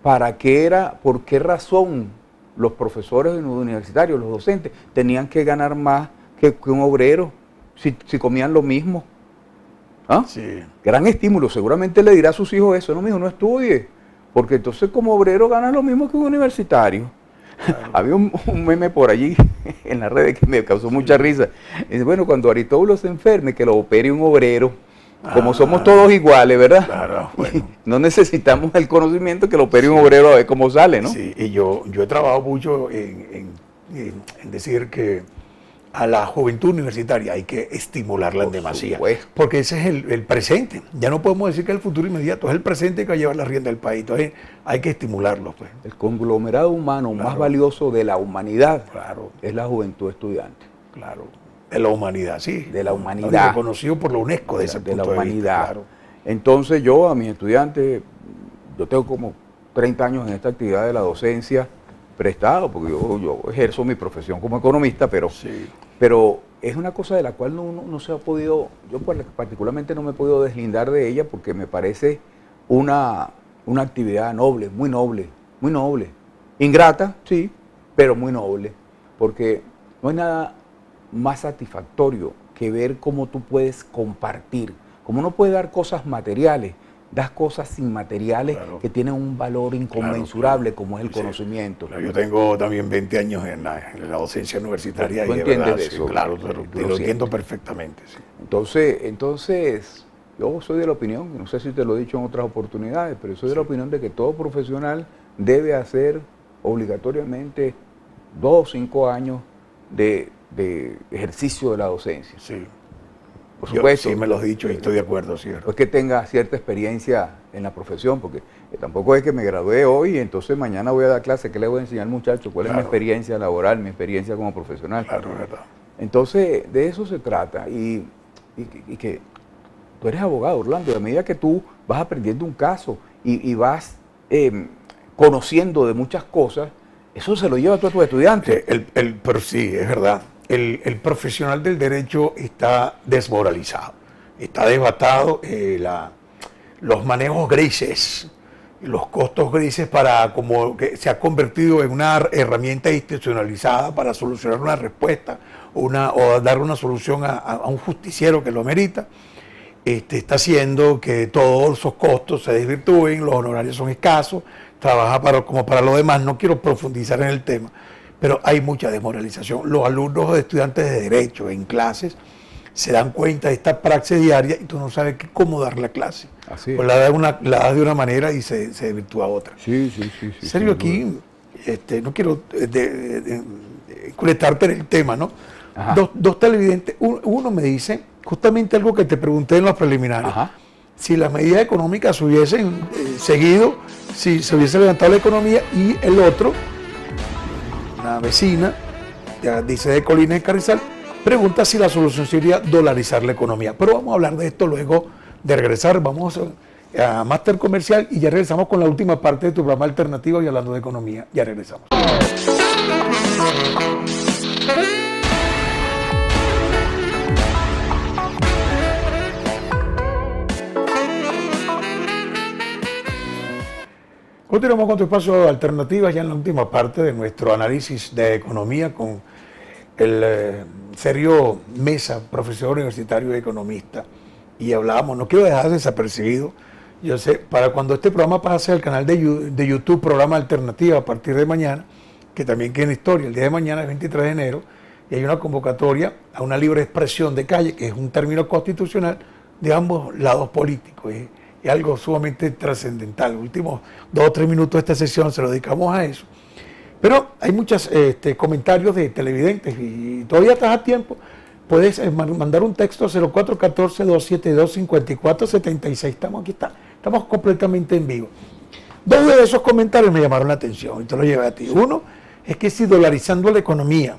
por qué razón los profesores universitarios, los docentes, tenían que ganar más que un obrero si comían lo mismo. ¿Ah? Sí. Gran estímulo, seguramente le dirá a sus hijos eso, no, mijo, no estudie, porque entonces como obrero ganas lo mismo que un universitario. Claro. Había un meme por allí en las redes que me causó mucha risa. Dice, bueno, cuando Aristóbulo se enferme, que lo opere un obrero, como somos todos iguales, ¿verdad? Claro, bueno. No necesitamos el conocimiento, que lo opere un obrero a ver cómo sale, ¿no? Sí, y yo he trabajado mucho en decir que a la juventud universitaria hay que estimularla en demasía, porque ese es el presente. Ya no podemos decir que es el futuro inmediato, es el presente que va a llevar la rienda del país. Entonces hay que estimularlo, pues. El conglomerado humano más valioso de la humanidad, claro, es la juventud estudiante. Claro, de la humanidad, sí. De la humanidad. Reconocido por la UNESCO de la humanidad. Claro. Entonces yo a mis estudiantes, yo tengo como 30 años en esta actividad de la docencia prestado, porque yo ejerzo mi profesión como economista, pero es una cosa de la cual no se ha podido, yo particularmente no me he podido deslindar de ella, porque me parece una actividad noble, muy noble, muy noble. Ingrata, sí, pero muy noble, porque no hay nada más satisfactorio que ver cómo tú puedes compartir, como uno puede dar cosas materiales, das cosas inmateriales, claro, que tienen un valor inconmensurable, claro, como es el conocimiento. Claro, yo tengo también 20 años en la docencia universitaria. ¿Tú y entiendes de eso? Sí, claro, lo entiendo perfectamente. Sí. Entonces, yo soy de la opinión, no sé si te lo he dicho en otras oportunidades, pero soy de la opinión de que todo profesional debe hacer obligatoriamente 2 o 5 años de ejercicio de la docencia. Sí. Por supuesto. Sí, me lo has dicho y estoy de acuerdo, cierto. Pues que tenga cierta experiencia en la profesión, porque tampoco es que me gradué hoy y entonces mañana voy a dar clase. ¿Qué le voy a enseñar al muchacho? ¿Cuál es mi experiencia laboral, mi experiencia como profesional? Claro, verdad. Entonces, de eso se trata. Y que tú eres abogado, Orlando, y a medida que tú vas aprendiendo un caso y vas conociendo de muchas cosas, eso se lo lleva tú a tus estudiantes. Pero sí, es verdad. El profesional del derecho está desmoralizado, está desbatado, los manejos grises, los costos grises como que se ha convertido en una herramienta institucionalizada para solucionar una respuesta o dar una solución a un justiciero que lo merita. está haciendo que todos esos costos se desvirtúen, los honorarios son escasos, trabaja como para lo demás. No quiero profundizar en el tema, pero hay mucha desmoralización. Los alumnos o estudiantes de Derecho en clases se dan cuenta de esta praxis diaria y tú no sabes cómo dar la clase. Así es. Pues la das de una manera y se desvirtúa otra. Sí. Sergio, aquí no quiero culetarte en el tema, ¿no? Dos televidentes, uno me dice justamente algo que te pregunté en los preliminares. Ajá. Si las medidas económicas se hubiesen seguido, si se hubiese levantado la economía, y el otro, una vecina, dice de Colina de Carrizal, pregunta si la solución sería dolarizar la economía. Pero vamos a hablar de esto luego de regresar. Vamos a Máster Comercial y ya regresamos con la última parte de tu programa alternativo y hablando de economía. Ya regresamos. Continuamos con tu espacio de alternativas ya en la última parte de nuestro análisis de economía con el Sergio Mesa, profesor universitario y economista. Y hablábamos, no quiero dejar desapercibido, yo sé, para cuando este programa pase al canal de YouTube, programa Alternativa, a partir de mañana, que también queda en historia, el día de mañana es 23 de enero, y hay una convocatoria a una libre expresión de calle, que es un término constitucional de ambos lados políticos. Es algo sumamente trascendental. Los últimos 2 o 3 minutos de esta sesión se lo dedicamos a eso. Pero hay muchos comentarios de televidentes y todavía estás a tiempo. Puedes mandar un texto a 0414-272-5476. Estamos aquí, estamos completamente en vivo. 2 de esos comentarios me llamaron la atención y te lo llevé a ti. Uno es que si dolarizando la economía,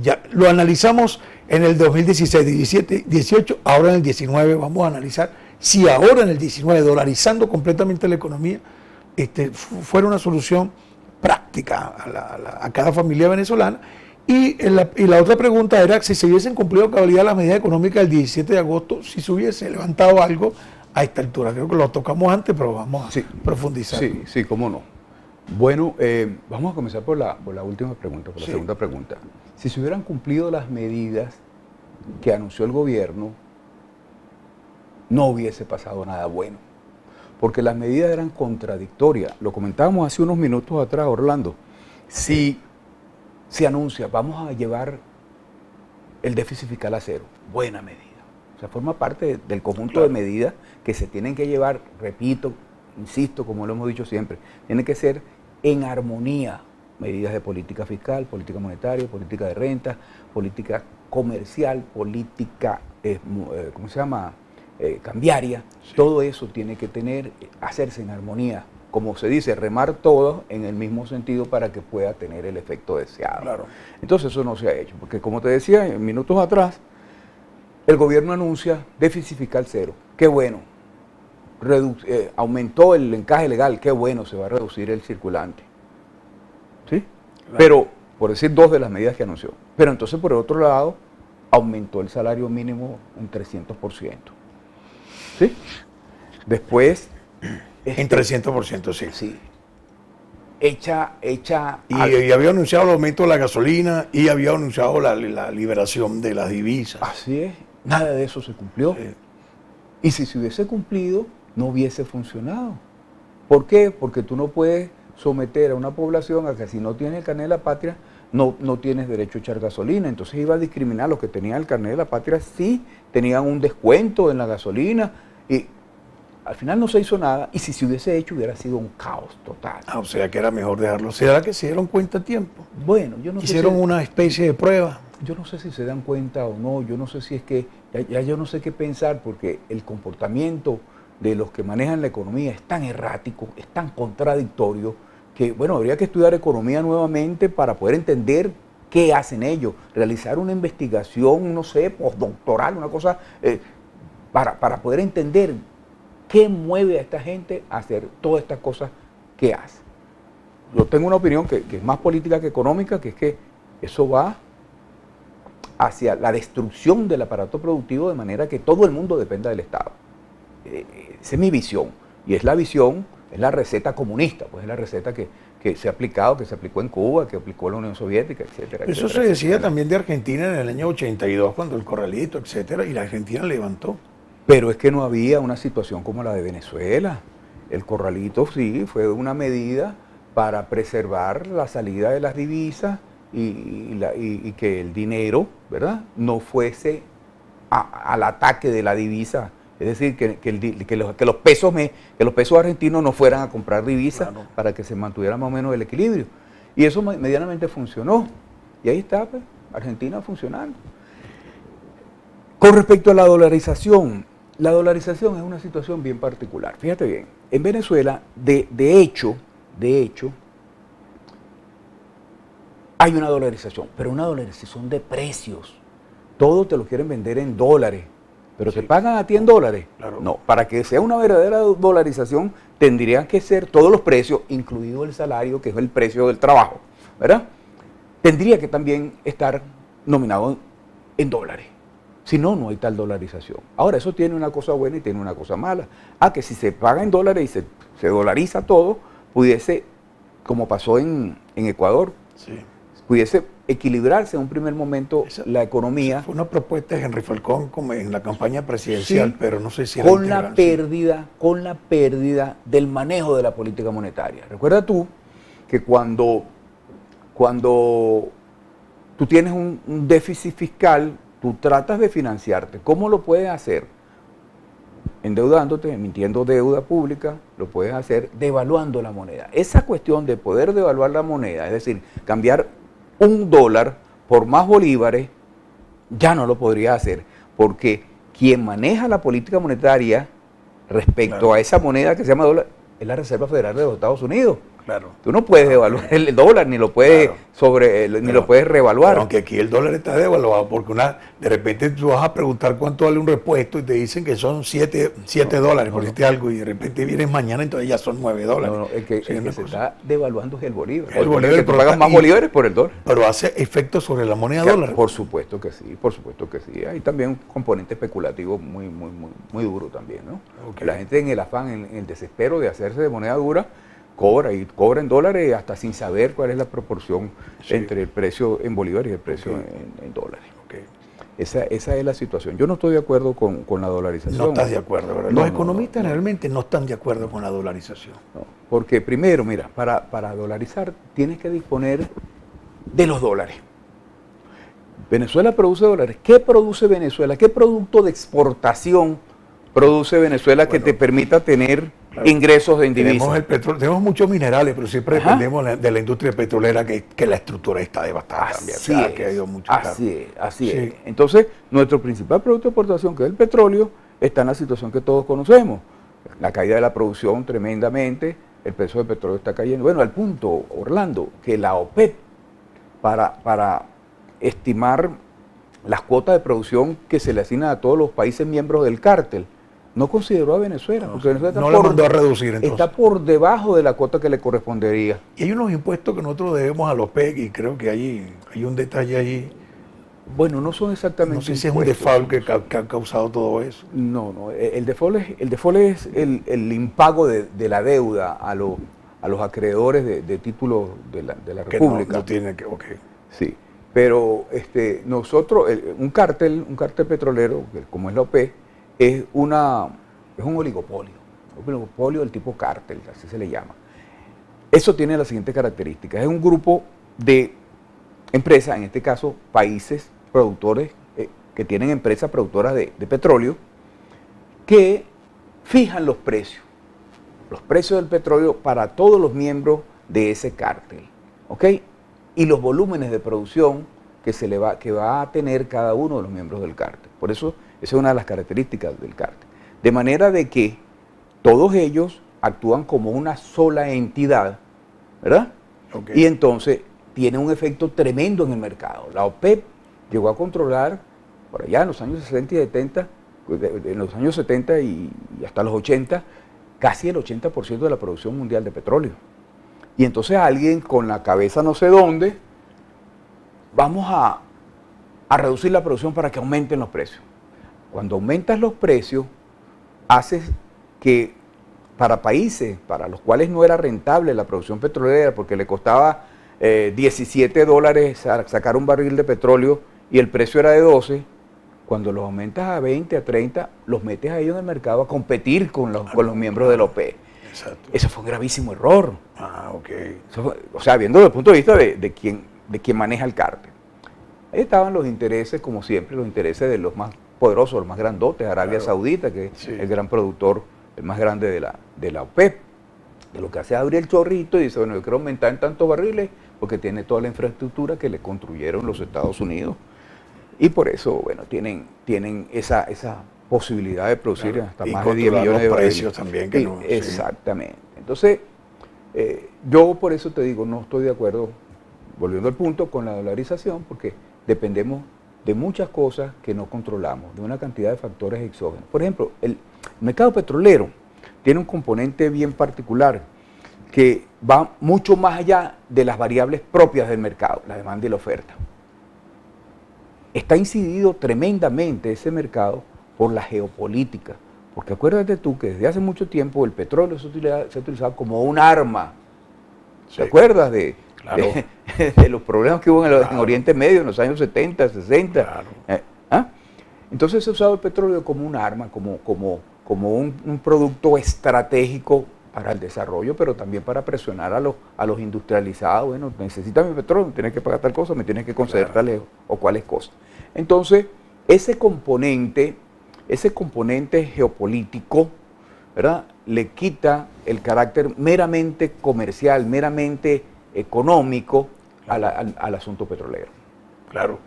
ya lo analizamos en el 2016, 17, 18, ahora en el 19 vamos a analizar si ahora en el 19, dolarizando completamente la economía, fuera una solución práctica a cada familia venezolana. Y la otra pregunta era si se hubiesen cumplido a cabalidad las medidas económicas del 17 de agosto, si se hubiese levantado algo a esta altura. Creo que lo tocamos antes, pero vamos a profundizar. Sí, cómo no. Bueno, vamos a comenzar por la última pregunta, por la segunda pregunta. Si se hubieran cumplido las medidas que anunció el gobierno, no hubiese pasado nada bueno, porque las medidas eran contradictorias. Lo comentábamos hace unos minutos atrás, Orlando. Si se anuncia, vamos a llevar el déficit fiscal a cero, buena medida. O sea, forma parte del conjunto de medidas que se tienen que llevar, repito, insisto, como lo hemos dicho siempre, tienen que ser en armonía. Medidas de política fiscal, política monetaria, política de renta, política comercial, política, ¿cómo se llama?, cambiaria. Sí. Todo eso tiene que hacerse en armonía, como se dice, remar todo en el mismo sentido para que pueda tener el efecto deseado. Claro. Entonces eso no se ha hecho, porque como te decía en minutos atrás, el gobierno anuncia déficit fiscal cero, qué bueno, aumentó el encaje legal, qué bueno, se va a reducir el circulante. ¿Sí? Claro. Pero, por decir 2 de las medidas que anunció. Pero entonces por el otro lado, aumentó el salario mínimo un 300%. ¿Sí? Después... en 300%, sí. Sí. Hecha y había anunciado el aumento de la gasolina y había anunciado la liberación de las divisas. Así es. Nada de eso se cumplió. Sí. Y si se hubiese cumplido, no hubiese funcionado. ¿Por qué? Porque tú no puedes someter a una población a que si no tienes el carnet de la patria, no tienes derecho a echar gasolina. Entonces iba a discriminar a los que tenían el carnet de la patria, sí, tenían un descuento en la gasolina. Y al final no se hizo nada, y si se hubiese hecho hubiera sido un caos total. O sea que era mejor dejarlo. ¿Será que se dieron cuenta a tiempo? Bueno, yo no sé. Hicieron una especie de prueba. Yo no sé si se dan cuenta o no, yo no sé si es que, ya yo no sé qué pensar, porque el comportamiento de los que manejan la economía es tan errático, es tan contradictorio, que bueno, habría que estudiar economía nuevamente para poder entender qué hacen ellos, realizar una investigación, no sé, postdoctoral, una cosa... Para poder entender qué mueve a esta gente a hacer todas estas cosas que hace. Yo tengo una opinión que es más política que económica, que es que eso va hacia la destrucción del aparato productivo de manera que todo el mundo dependa del Estado. Esa es mi visión, y es la visión, es la receta comunista, pues es la receta que se ha aplicado, que se aplicó en Cuba, que aplicó en la Unión Soviética, etcétera. Eso se decía también de Argentina en el año 82, cuando el corralito, etcétera, y la Argentina levantó. Pero es que no había una situación como la de Venezuela. El corralito sí fue una medida para preservar la salida de las divisas y que el dinero, ¿verdad?, no fuese al ataque de la divisa. Es decir, que los pesos argentinos no fueran a comprar divisas, claro, para que se mantuviera más o menos el equilibrio. Y eso medianamente funcionó. Y ahí está, pues, Argentina funcionando. Con respecto a la dolarización es una situación bien particular. Fíjate bien, en Venezuela, de hecho, hay una dolarización, pero una dolarización de precios. Todo te lo quieren vender en dólares, pero sí, te pagan a ti en dólares. Claro. No, para que sea una verdadera dolarización, tendrían que ser todos los precios, incluido el salario, que es el precio del trabajo, ¿verdad? Tendría que también estar nominado en dólares. Si no, no hay tal dolarización. Ahora, eso tiene una cosa buena y tiene una cosa mala. Que si se paga en dólares y se dolariza todo, pudiese, como pasó en Ecuador, sí, pudiese equilibrarse en un primer momento la economía. Fue una propuesta de Henry Falcón como en la campaña presidencial, sí, pero no sé si con la pérdida del manejo de la política monetaria. Recuerda tú que cuando tú tienes un déficit fiscal, tú tratas de financiarte. ¿Cómo lo puedes hacer? Endeudándote, emitiendo deuda pública, lo puedes hacer devaluando la moneda. Esa cuestión de poder devaluar la moneda, es decir, cambiar $1 por más bolívares, ya no lo podría hacer, porque quien maneja la política monetaria respecto, claro, a esa moneda que se llama dólar es la Reserva Federal de los Estados Unidos. Claro. Tú no puedes devaluar el dólar, ni lo puedes, claro, ni lo puedes revaluar. Aunque aquí el dólar está devaluado, porque de repente tú vas a preguntar cuánto vale un repuesto y te dicen que son 7 dólares, por decirte algo, y de repente vienes mañana, entonces ya son $9. No, el que se está devaluando es el bolívar. El bolívar, que tú pagas más bolívares por el dólar. Pero hace efecto sobre la moneda dólar. Por supuesto que sí, por supuesto que sí. Hay también un componente especulativo muy duro también, ¿no? Okay. La gente en el afán, en el desespero de hacerse de moneda dura, cobra en dólares hasta sin saber cuál es la proporción, sí, entre el precio en bolívares y el precio, okay, en dólares. Okay. Esa es la situación. Yo no estoy de acuerdo con la dolarización. No estás de acuerdo, ¿verdad? Los economistas realmente no están de acuerdo con la dolarización. No, porque primero, mira, para dolarizar tienes que disponer de los dólares. Venezuela produce dólares. ¿Qué produce Venezuela? ¿Qué producto de exportación produce Venezuela que te permita tener, claro, ingresos de divisas? Tenemos el petróleo, tenemos muchos minerales, pero siempre dependemos de la industria petrolera, que la estructura está devastada también. Así es. Entonces, nuestro principal producto de exportación, que es el petróleo, está en la situación que todos conocemos. La caída de la producción tremendamente, el precio del petróleo está cayendo. Bueno, al punto, Orlando, que la OPEP, para estimar las cuotas de producción que se le asignan a todos los países miembros del cártel, no consideró a Venezuela, porque Venezuela no la mandó a reducir, entonces. Está por debajo de la cuota que le correspondería. Y hay unos impuestos que nosotros debemos a los PEC, y creo que hay un detalle allí. Bueno, no son exactamente. No sé si es un default que ha causado todo eso. No, el default es el impago de la deuda a los acreedores de títulos de la República. No tiene que, ok. Sí, pero nosotros, un cártel petrolero, como es la OPEP, es un oligopolio del tipo cártel, así se le llama. Eso tiene la siguiente característica: es un grupo de empresas, en este caso países productores, que tienen empresas productoras de petróleo, que fijan los precios del petróleo para todos los miembros de ese cártel, ¿ok? Y los volúmenes de producción que va a tener cada uno de los miembros del cártel. Por eso, esa es una de las características del cártel. De manera de que todos ellos actúan como una sola entidad, ¿verdad? Okay. Y entonces tiene un efecto tremendo en el mercado. La OPEP llegó a controlar, por allá en los años 60 y 70, en los años 70 y hasta los 80, casi el 80% de la producción mundial de petróleo. Y entonces alguien con la cabeza no sé dónde, vamos a reducir la producción para que aumenten los precios. Cuando aumentas los precios, haces que para países para los cuales no era rentable la producción petrolera, porque le costaba $17 sacar un barril de petróleo y el precio era de 12, cuando los aumentas a 20, a 30, los metes a ellos en el mercado a competir con los miembros de la OPE. Exacto. Eso fue un gravísimo error. Ah, ok. O sea, viendo desde el punto de vista de quien maneja el cártel. Ahí estaban los intereses, como siempre, los intereses de los más poderosos, los más grandotes, Arabia Saudita, que es el gran productor, el más grande de la OPEP. De lo que hace es abrir el chorrito y dice, bueno, yo quiero aumentar en tantos barriles porque tiene toda la infraestructura que le construyeron los Estados Unidos. Y por eso, bueno, tienen esa posibilidad de producir hasta más de 10 millones de barriles. Precios también. Que no, exactamente. Entonces, yo por eso te digo, no estoy de acuerdo, volviendo al punto, con la dolarización, porque dependemos de muchas cosas que no controlamos, de una cantidad de factores exógenos. Por ejemplo, el mercado petrolero tiene un componente bien particular que va mucho más allá de las variables propias del mercado, la demanda y la oferta. Está incidido tremendamente ese mercado por la geopolítica, porque acuérdate tú que desde hace mucho tiempo el petróleo se ha utilizado como un arma. ¿Te acuerdas de los problemas que hubo en Oriente Medio en los años 70, 60? Claro. Entonces se ha usado el petróleo como un arma, como un producto estratégico para el desarrollo, pero también para presionar a los industrializados. Bueno, necesitas mi petróleo, me tienes que pagar tal cosa, me tienes que conceder tal o cuáles cosas. Entonces, ese componente geopolítico, ¿verdad?, le quita el carácter meramente comercial, meramente económico al asunto petrolero. Claro.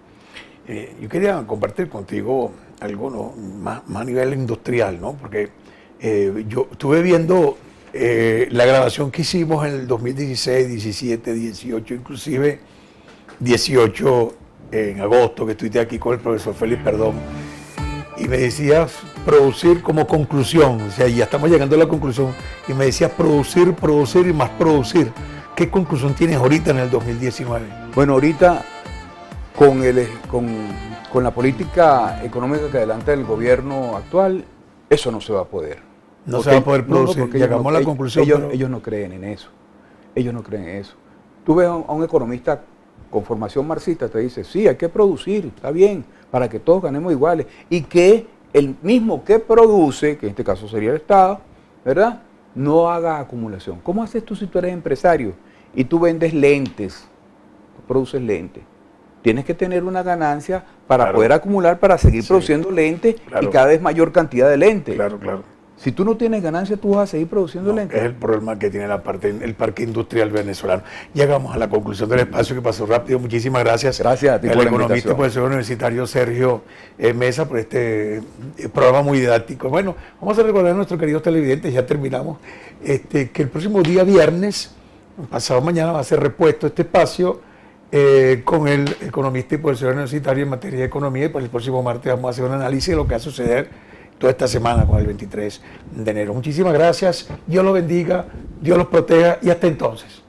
Yo quería compartir contigo algo más a nivel industrial, ¿no? Porque yo estuve viendo la grabación que hicimos en el 2016, 17, 18, inclusive 18 en agosto, que estuviste aquí con el profesor Félix Perdón, y me decías producir como conclusión, o sea, ya estamos llegando a la conclusión, y me decías producir, producir y más producir. ¿Qué conclusión tienes ahorita en el 2019? Bueno, ahorita con la política económica que adelanta el gobierno actual, eso no se va a poder. No se va a poder producir, llegamos a la conclusión. Ellos no creen en eso. Ellos no creen en eso. Tú ves a un economista con formación marxista, te dice, sí, hay que producir, está bien, para que todos ganemos iguales. Y que el mismo que produce, que en este caso sería el Estado, ¿verdad?, no haga acumulación. ¿Cómo haces tú si tú eres empresario y tú vendes lentes, tú produces lentes? Tienes que tener una ganancia para poder acumular, para seguir produciendo lentes y cada vez mayor cantidad de lentes. Claro, claro. Si tú no tienes ganancia, tú vas a seguir produciendo lentes. Es el problema que tiene el parque industrial venezolano. Llegamos a la conclusión del espacio, que pasó rápido. Muchísimas gracias. Gracias a ti por la invitación. Economista y profesor universitario Sergio Mesa por este programa muy didáctico. Bueno, vamos a recordar a nuestros queridos televidentes, ya terminamos, que el próximo día viernes, pasado mañana, va a ser repuesto este espacio con el economista y profesor universitario en materia de economía, y por el próximo martes vamos a hacer un análisis de lo que va a suceder toda esta semana con el 23 de enero. Muchísimas gracias, Dios los bendiga, Dios los proteja y hasta entonces.